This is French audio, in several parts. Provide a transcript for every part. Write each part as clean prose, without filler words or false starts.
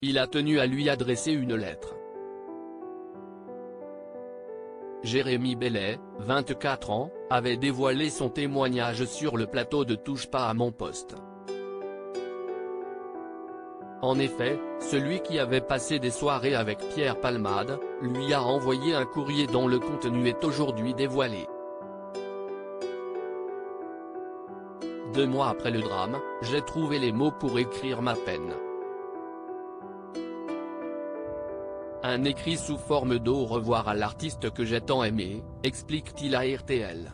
il a tenu à lui adresser une lettre. Jérémy Bellet, 24 ans, avait dévoilé son témoignage sur le plateau de Touche pas à mon poste. En effet, celui qui avait passé des soirées avec Pierre Palmade, lui a envoyé un courrier dont le contenu est aujourd'hui dévoilé. 2 mois après le drame, j'ai trouvé les mots pour écrire ma peine. Un écrit sous forme d'au revoir à l'artiste que j'ai tant aimé, explique-t-il à RTL.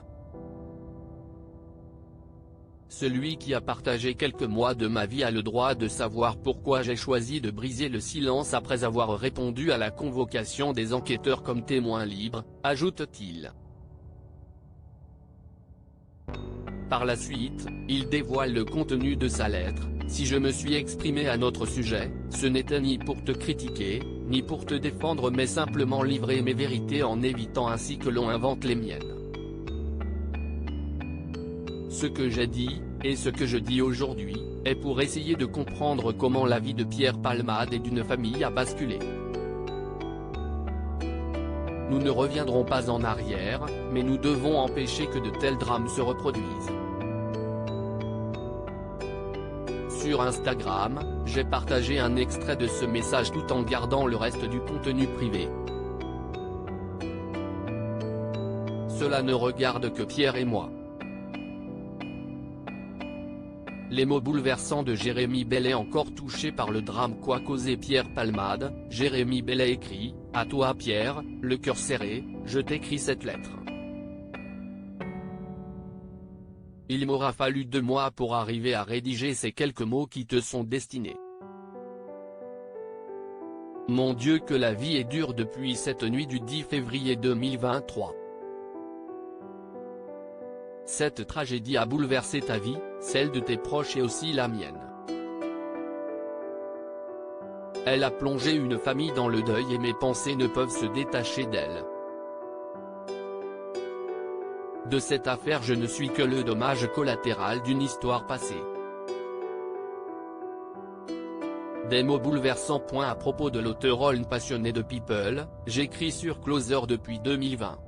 Celui qui a partagé quelques mois de ma vie a le droit de savoir pourquoi j'ai choisi de briser le silence après avoir répondu à la convocation des enquêteurs comme témoin libre, ajoute-t-il. Par la suite, il dévoile le contenu de sa lettre. Si je me suis exprimé à notre sujet, ce n'était ni pour te critiquer, ni pour te défendre mais simplement livrer mes vérités en évitant ainsi que l'on invente les miennes. Ce que j'ai dit, et ce que je dis aujourd'hui, est pour essayer de comprendre comment la vie de Pierre Palmade et d'une famille a basculé. Nous ne reviendrons pas en arrière, mais nous devons empêcher que de tels drames se reproduisent. Sur Instagram, j'ai partagé un extrait de ce message tout en gardant le reste du contenu privé. Cela ne regarde que Pierre et moi. Les mots bouleversants de Jérémy Bellet encore touché par le drame qu'a causé Pierre Palmade. Jérémy Bellet écrit, « À toi Pierre, le cœur serré, je t'écris cette lettre. Il m'aura fallu 2 mois pour arriver à rédiger ces quelques mots qui te sont destinés. Mon Dieu que la vie est dure depuis cette nuit du 10 février 2023. Cette tragédie a bouleversé ta vie, celle de tes proches et aussi la mienne. Elle a plongé une famille dans le deuil et mes pensées ne peuvent se détacher d'elle. De cette affaire je ne suis que le dommage collatéral d'une histoire passée. » Des mots bouleversants. À propos de l'auteur passionné de People, j'écris sur Closer depuis 2020.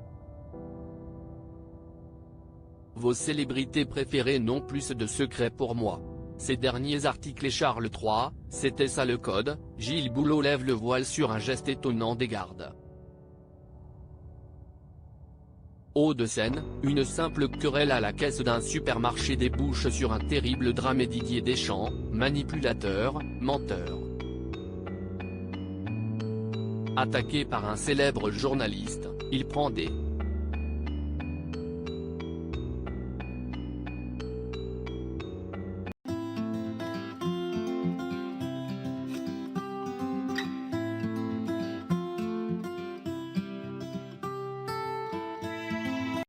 Vos célébrités préférées n'ont plus de secrets pour moi. Ces derniers articles et Charles III, c'était ça le code. Gilles Boulot lève le voile sur un geste étonnant des gardes. Hauts-de-Seine, une simple querelle à la caisse d'un supermarché débouche sur un terrible drame. Didier Deschamps, manipulateur, menteur. Attaqué par un célèbre journaliste, il prend des